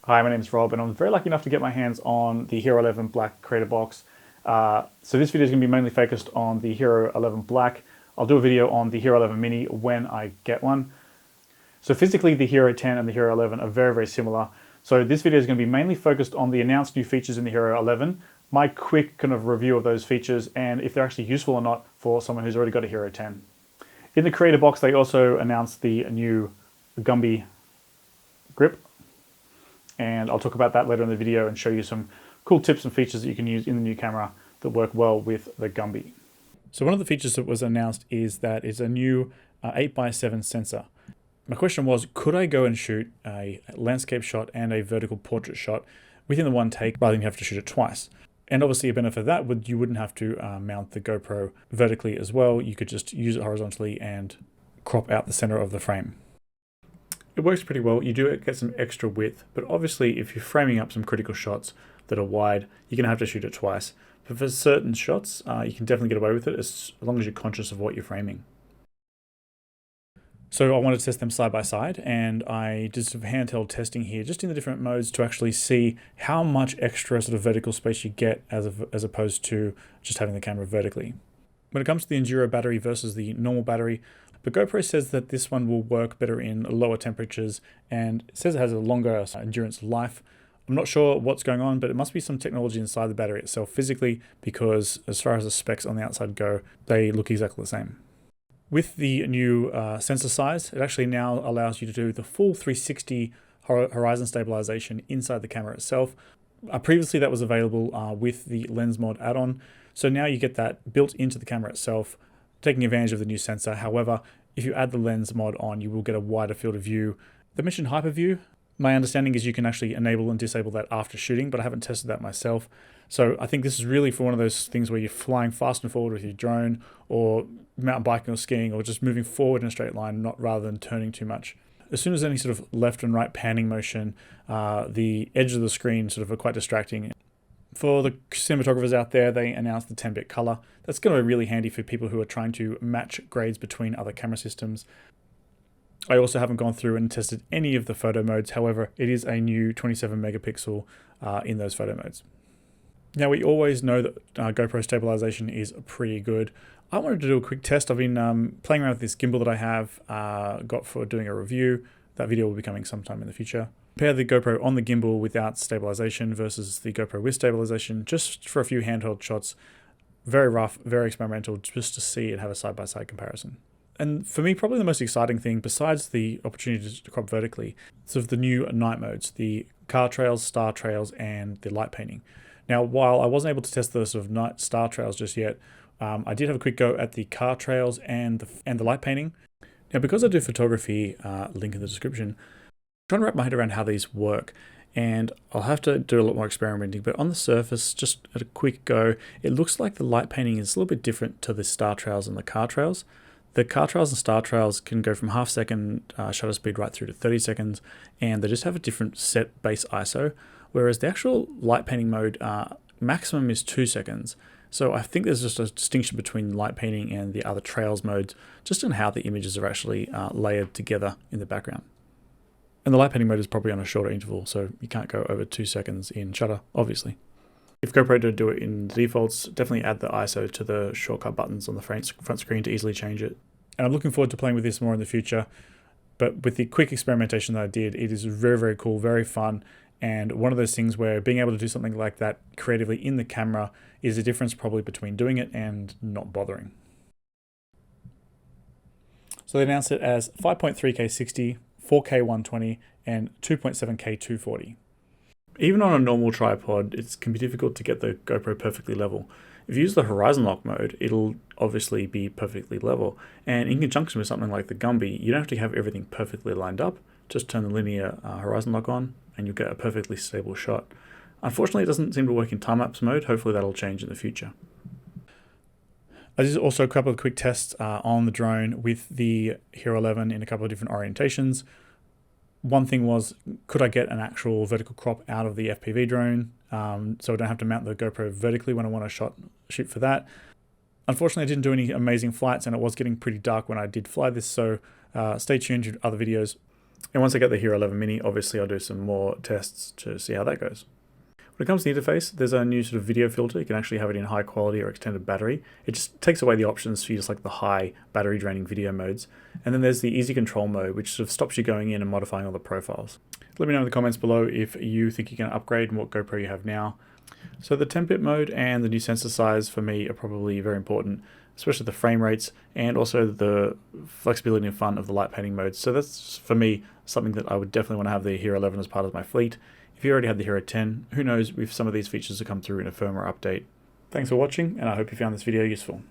Hi, my name is Rob, and I'm very lucky enough to get my hands on the Hero 11 Black Creator Box. So this video is going to be mainly focused on the Hero 11 Black. I'll do a video on the Hero 11 Mini when I get one. So physically, the Hero 10 and the Hero 11 are very, very similar. So this video is going to be mainly focused on the announced new features in the Hero 11, my quick kind of review of those features, and if they're actually useful or not for someone who's already got a Hero 10. In the Creator Box, they also announced the new Gumby grip, and I'll talk about that later in the video and show you some cool tips and features that you can use in the new camera that work well with the Gumby. So one of the features that was announced is that it's a new 8x7 sensor. My question was, could I go and shoot a landscape shot and a vertical portrait shot within the one take rather than have to shoot it twice? And obviously a benefit of that would you wouldn't have to mount the GoPro vertically as well. You could just use it horizontally and crop out the center of the frame. It works pretty well. You do get some extra width, but obviously if you're framing up some critical shots that are wide, you're going to have to shoot it twice. But for certain shots, you can definitely get away with it as long as you're conscious of what you're framing. So I wanted to test them side by side, and I did some handheld testing here just in the different modes to actually see how much extra sort of vertical space you get as opposed to just having the camera vertically. When it comes to the Enduro battery versus the normal battery, the GoPro says that this one will work better in lower temperatures and it says it has a longer endurance life. I'm not sure what's going on, but it must be some technology inside the battery itself physically, because as far as the specs on the outside go, they look exactly the same. With the new sensor size, it actually now allows you to do the full 360 horizon stabilization inside the camera itself. Previously that was available with the Lens Mod add-on, so now you get that built into the camera itself, taking advantage of the new sensor. However, if you add the Lens Mod on, you will get a wider field of view. They mentioned Hyperview. My understanding is you can actually enable and disable that after shooting, but I haven't tested that myself. So I think this is really for one of those things where you're flying fast and forward with your drone, or mountain biking or skiing, or just moving forward in a straight line, not rather than turning too much. As soon as any sort of left and right panning motion, the edge of the screen sort of are quite distracting. For the cinematographers out there, they announced the 10-bit color. That's going to be really handy for people who are trying to match grades between other camera systems. I also haven't gone through and tested any of the photo modes. However, it is a new 27 megapixel in those photo modes. Now, we always know that GoPro stabilization is pretty good. I wanted to do a quick test. I've been playing around with this gimbal that I have got for doing a review. That video will be coming sometime in the future. Compare the GoPro on the gimbal without stabilization versus the GoPro with stabilization, just for a few handheld shots. Very rough, very experimental, just to see it have a side-by-side comparison. And for me, probably the most exciting thing, besides the opportunity to crop vertically, is sort of the new night modes, the car trails, star trails, and the light painting. Now, while I wasn't able to test the sort of night star trails just yet, I did have a quick go at the car trails and the light painting. Now, because I do photography, link in the description, I'm trying to wrap my head around how these work, and I'll have to do a lot more experimenting, but on the surface, just at a quick go, it looks like the light painting is a little bit different to the star trails and the car trails. The car trails and star trails can go from half-second shutter speed right through to 30 seconds, and they just have a different set base ISO, whereas the actual light painting mode maximum is 2 seconds. So I think there's just a distinction between light painting and the other trails modes, just on how the images are actually layered together in the background. And the light painting mode is probably on a shorter interval, so you can't go over 2 seconds in shutter, obviously. If GoPro don't do it in the defaults, definitely add the ISO to the shortcut buttons on the front screen to easily change it. And I'm looking forward to playing with this more in the future. But with the quick experimentation that I did, it is very, very cool, very fun. And one of those things where being able to do something like that creatively in the camera is the difference probably between doing it and not bothering. So they announced it as 5.3K 60, 4K 120, and 2.7K 240. Even on a normal tripod, it can be difficult to get the GoPro perfectly level. If you use the horizon lock mode, it'll obviously be perfectly level. And in conjunction with something like the Gumby, you don't have to have everything perfectly lined up. Just turn the linear horizon lock on and you'll get a perfectly stable shot. Unfortunately, it doesn't seem to work in time-lapse mode. Hopefully that'll change in the future. I did also a couple of quick tests on the drone with the Hero 11 in a couple of different orientations. One thing was, could I get an actual vertical crop out of the FPV drone so I don't have to mount the GoPro vertically when I want to shoot for that. Unfortunately, I didn't do any amazing flights, and it was getting pretty dark when I did fly this, so stay tuned to other videos. And once I get the Hero 11 Mini, obviously I'll do some more tests to see how that goes. When it comes to the interface, there's a new sort of video filter. You can actually have it in high quality or extended battery. It just takes away the options for you to select the high battery draining video modes. And then there's the easy control mode, which sort of stops you going in and modifying all the profiles. Let me know in the comments below if you think you can upgrade and what GoPro you have now. So the 10-bit mode and the new sensor size for me are probably very important, especially the frame rates and also the flexibility and fun of the light painting modes. So that's, for me, something that I would definitely want to have the Hero 11 as part of my fleet. If you already had the Hero 10, who knows if some of these features will come through in a firmware update. Thanks for watching, and I hope you found this video useful.